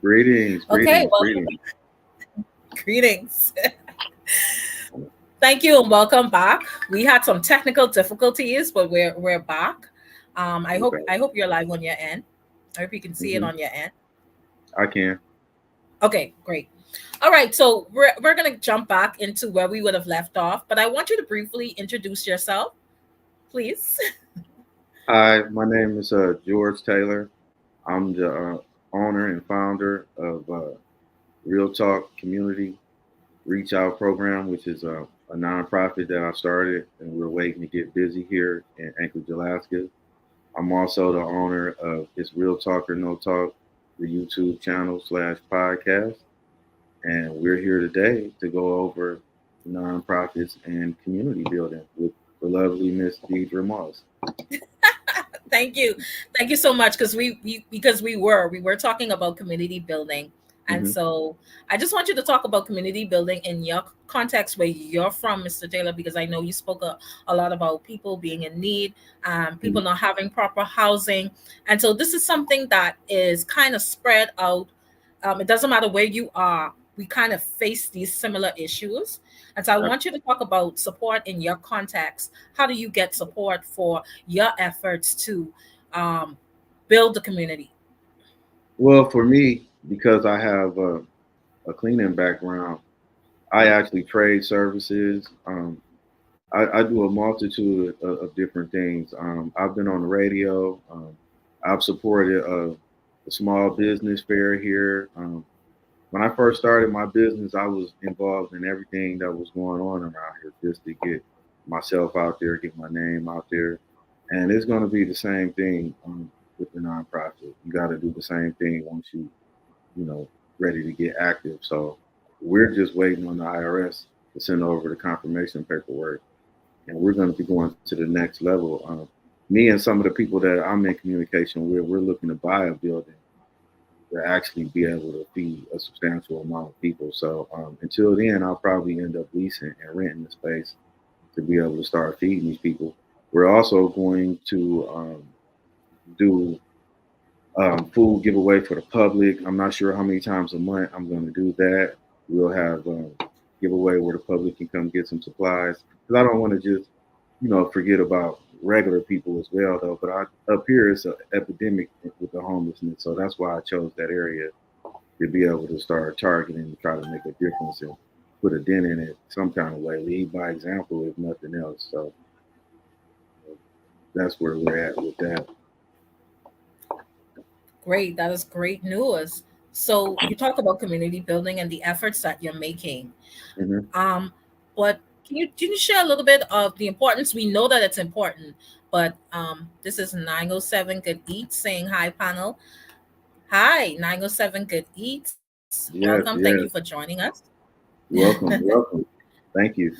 Greetings, Okay, greetings, well, greetings. greetings. Thank you and welcome back. We had some technical difficulties, but we're back. I We're hope back. I hope you're live on your end. I hope you can see it hmm on your end. I can. Okay, great. All right, so we're gonna jump back into where we would have left off, but I want you to briefly introduce yourself, please. Hi, my name is George Taylor. I'm the owner and founder of Real Talk Community Reach Out Program, which is a nonprofit that I started, and we're waiting to get busy here in Anchorage, Alaska. I'm also the owner of It's Real Talk or No Talk, the YouTube channel slash podcast, and we're here today to go over nonprofits and community building with the lovely Miss Deidre Moss. Thank you. Thank you so much because we were talking about community building. And hmm so I just want you to talk about community building in your context where you're from, Mr. Taylor, because I know you spoke a lot about people being in need, people not having proper housing. And so this is something that is kind of spread out. It doesn't matter where you are, we kind of face these similar issues. And so I want you to talk about support in your context. How do you get support for your efforts to um, build the community? Well, for me, because I have a cleaning background, I actually trade services. I do a multitude of different things. I've been on the radio. I've supported a small business fair here. When I first started my business, I was involved in everything that was going on around here just to get myself out there, get my name out there. And it's going to be the same thing with the nonprofit. You got to do the same thing once you know, ready to get active. So we're just waiting on the IRS to send over the confirmation paperwork, and we're going to be going to the next level. Me and some of the people that I'm in communication with, we're looking to buy a building to actually be able to feed a substantial amount of people. So until then, I'll probably end up leasing and renting the space to be able to start feeding these people. We're also going to do food giveaway for the public. I'm not sure how many times a month I'm going to do that. We'll have giveaway where the public can come get some supplies because I don't want to just forget about regular people as well though. But up here it's an epidemic with the homelessness, so that's why I chose that area to be able to start targeting and try to make a difference and put a dent in it some kind of way. Lead by example if nothing else. So that's where we're at with that. Great, that is great news. So you talk about community building and the efforts that you're making. hmm Um, but can you share a little bit of the importance? We know that it's important, but this is 907 Good Eats saying hi, panel. Hi, 907 Good Eats. Welcome. Thank Yes, you for yes. joining us. Welcome, welcome. Thank you.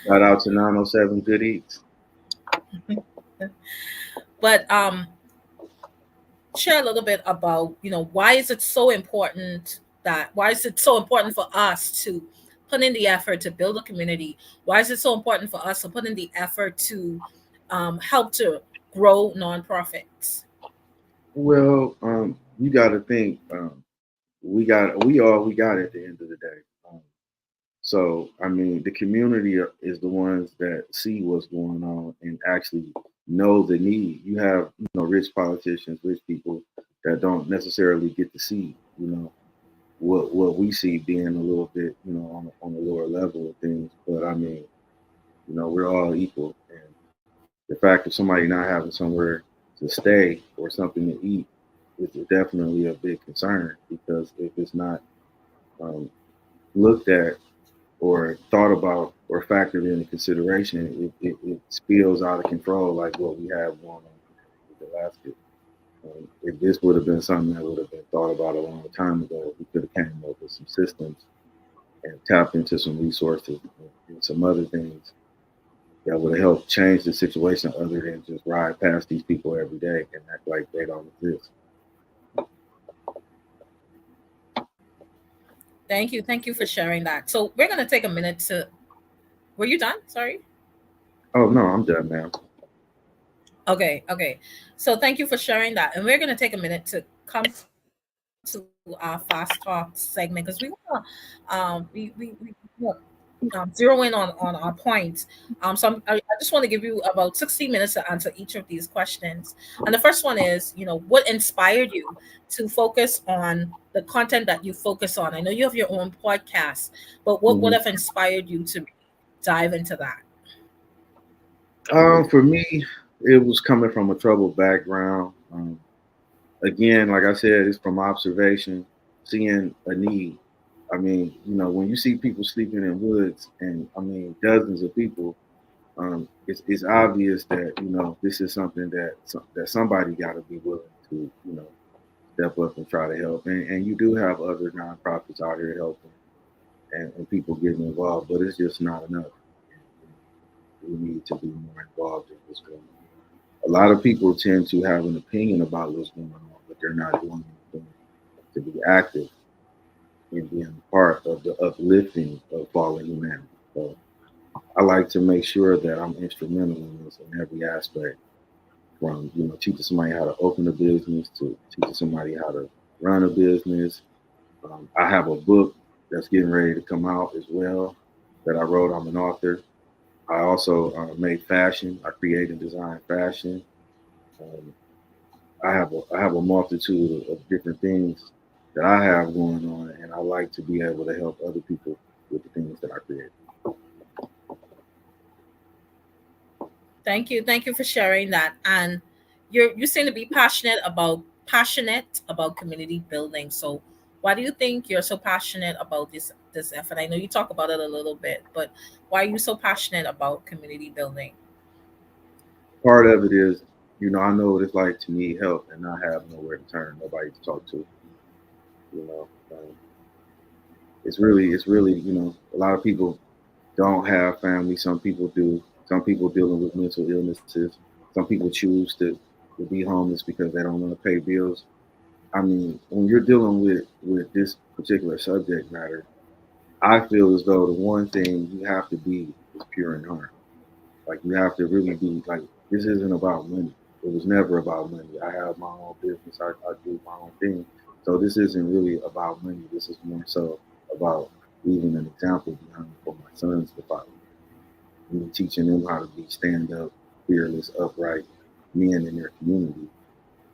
Shout out to 907 Good Eats. But share a little bit about, why is it so important why is it so important for us to put in the effort to build a community? Why is it so important for us to put in the effort to help to grow nonprofits? You got to think. We got at the end of the day. Um, so I mean, the community is the ones that see what's going on and actually know the need. You have rich politicians, rich people that don't necessarily get to see what we see being a little bit on the lower level of things. But I mean, we're all equal, and the fact of somebody not having somewhere to stay or something to eat is definitely a big concern because if it's not um, looked at or thought about or factored into consideration, it spills out of control like what we have going on with Alaska. If this would have been something that would have been thought about a long time ago, we could have came up with some systems and tapped into some resources and some other things that would have helped change the situation other than just ride past these people every day and act like they don't exist. Thank you for sharing that. So we're going to take a minute to were you done? Sorry. Oh no, I'm done now. Okay, okay. So thank you for sharing that. And we're going to take a minute to come to our fast talk segment because we want to we want zero in on our points. I just want to give you about 60 minutes to answer each of these questions. And the first one is, what inspired you to focus on the content that you focus on? I know you have your own podcast, but what would Mhm. have inspired you to dive into that? For me, it was coming from a troubled background. Again, like I said, it's from observation, seeing a need. I mean, when you see people sleeping in woods, and I mean dozens of people, it's obvious that this is something that somebody got to be willing to step up and try to help. And you do have other nonprofits out here helping, and people getting involved, but it's just not enough. We need to be more involved in what's going on. A lot of people tend to have an opinion about what's going on, but they're not doing anything to be active in being part of the uplifting of fallen humanity. So I like to make sure that I'm instrumental in this in every aspect, from teaching somebody how to open a business to teaching somebody how to run a business. I have a book that's getting ready to come out as well that I wrote. I'm an author. I also made fashion. I create and design fashion. Um, I have a multitude of different things that I have going on, and I like to be able to help other people with the things that I create. Thank you for sharing that. And you seem to be passionate about community building. So why do you think you're so passionate about this effort? I know you talk about it a little bit, but why are you so passionate about community building? Part of it is, I know what it's like to need help and not have nowhere to turn, nobody to talk to. You know, it's really, a lot of people don't have family. Some people do. Some people dealing with mental illnesses. Some people choose to be homeless because they don't want to pay bills. I mean, when you're dealing with this particular subject matter, I feel as though the one thing you have to be is pure in heart. Like you have to really be like, this isn't about money. It was never about money. I have my own business. I do my own thing. So this isn't really about money. This is more so about leaving an example behind for my sons to follow. Me teaching them how to be stand up, fearless, upright men in their community,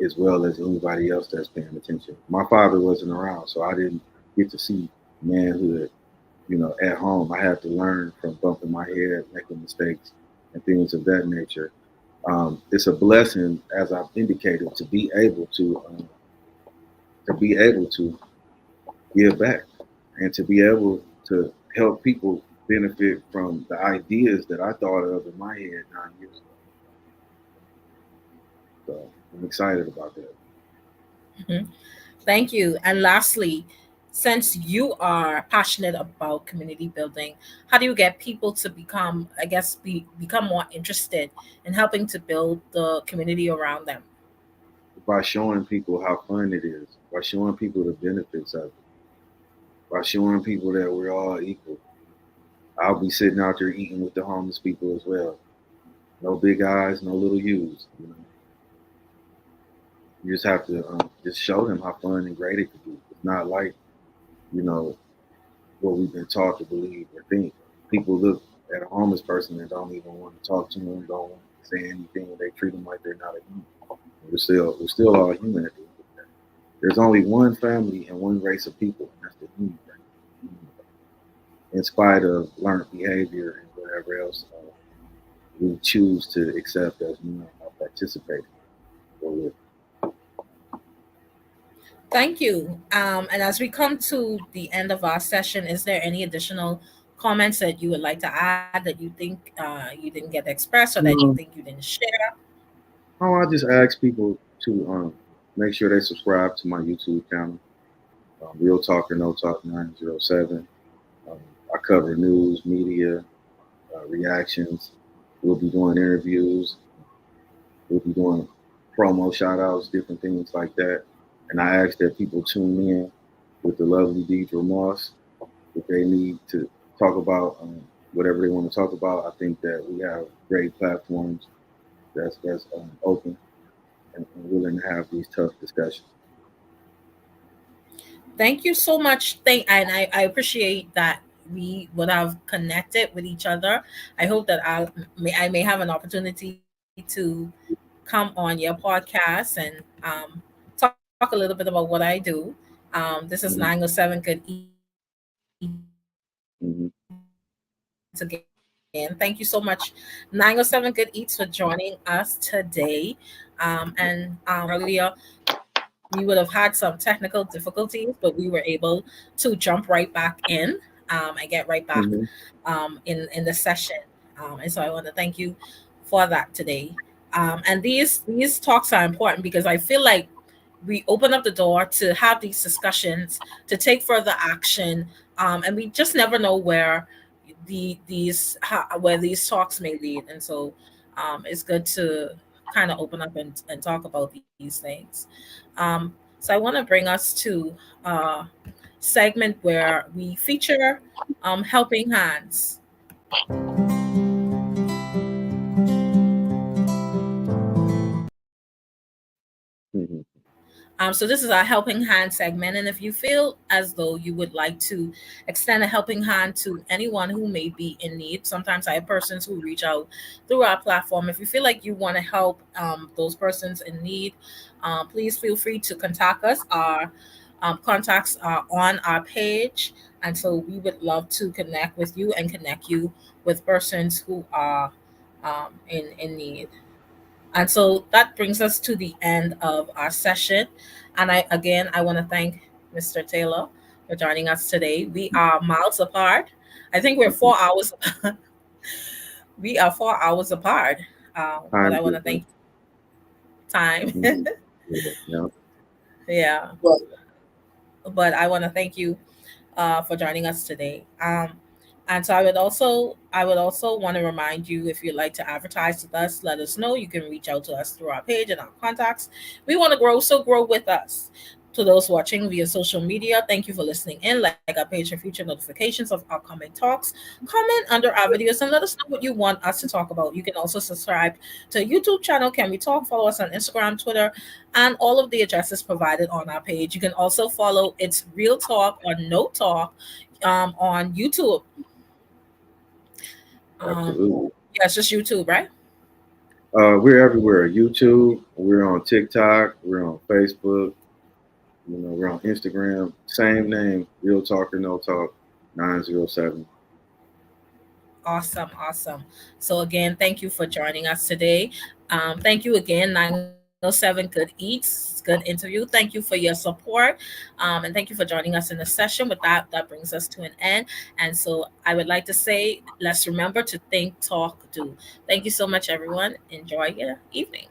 as well as anybody else that's paying attention. My father wasn't around, so I didn't get to see manhood, at home. I had to learn from bumping my head, making mistakes, and things of that nature. It's a blessing, as I've indicated, to be able to give back and to be able to help people benefit from the ideas that I thought of in my head 9 years ago. So I'm excited about that. Mhm. Thank you. And lastly, since you are passionate about community building, how do you get people to become, I guess, become more interested in helping to build the community around them? By showing people how fun it is, by showing people the benefits of it, by showing people that we're all equal. I'll be sitting out there eating with the homeless people as well. No big eyes, no little U's. You just have to just show them how fun and great it could be. It's not like you know what we've been taught to believe or think. People look at a homeless person and don't even want to talk to them, don't want to say anything. They treat them like they're not a human. We're still all human at the end of the day. There's only one family and one race of people, and that's the human race. In spite of learned behavior and whatever else we choose to accept as participating with. Thank you. And as we come to the end of our session, is there any additional comments that you would like to add that you think you didn't get expressed or that you think Um, you didn't share? I just ask people to make sure they subscribe to my YouTube channel, Real Talk or No Talk 907. Um, I cover news, media, reactions. We'll be doing interviews. We'll be doing promo shout outs, different things like that. And I ask that people tune in with the lovely Deidre Moss if they need to talk about whatever they want to talk about. I think that we have great platforms that's open and willing to have these tough discussions. Thank you so much. I appreciate that we would have connected with each other. I hope that I may have an opportunity to come on your podcast and talk a little bit about what I do. This is Mhm. 907 Good Eats again. Thank you so much, Mhm. 907 Good Eats, for joining us today. Earlier we would have had some technical difficulties, but we were able to jump right back in and get right back Mhm. in the session. And so I want to thank you for that today. And these talks are important because I feel like we open up the door to have these discussions, to take further action, and we just never know where where these talks may lead. And so it's good to kind of open up and talk about these things. So I want to bring us to a segment where we feature helping hands. Mhm. So this is our helping hand segment, and if you feel as though you would like to extend a helping hand to anyone who may be in need, sometimes I have persons who reach out through our platform. If you feel like you want to help those persons in need, please feel free to contact us. Our contacts are on our page, and so we would love to connect with you and connect you with persons who are in need. And so that brings us to the end of our session. And I want to thank Mr. Taylor for joining us today. We are miles apart. I think we're Mhm. 4 hours. We are 4 hours apart. But Time I want to difference. thank time. Mhm. Yeah. Yeah. Yeah. But I want to thank you for joining us today. And so I would also want to remind you, if you'd like to advertise with us, let us know. You can reach out to us through our page and our contacts. We want to grow, so grow with us. To those watching via social media, thank you for listening in. Like our page for future notifications of upcoming talks. Comment under our videos and let us know what you want us to talk about. You can also subscribe to a YouTube channel, Can We Talk? Follow us on Instagram, Twitter, and all of the addresses provided on our page. You can also follow It's Real Talk or No Talk on YouTube. Um, Absolutely. yeah, it's just YouTube, right? We're everywhere. YouTube. We're on TikTok. We're on Facebook. We're on Instagram. Same name. Real Talk or No Talk. 907. Awesome, awesome. So again, thank you for joining us today. Thank you again, 907 Good Eats. Good interview. Thank you for your support. And thank you for joining us in the session. With that, that brings us to an end. And so I would like to say, let's remember to think, talk, do. Thank you so much, everyone. Enjoy your evening.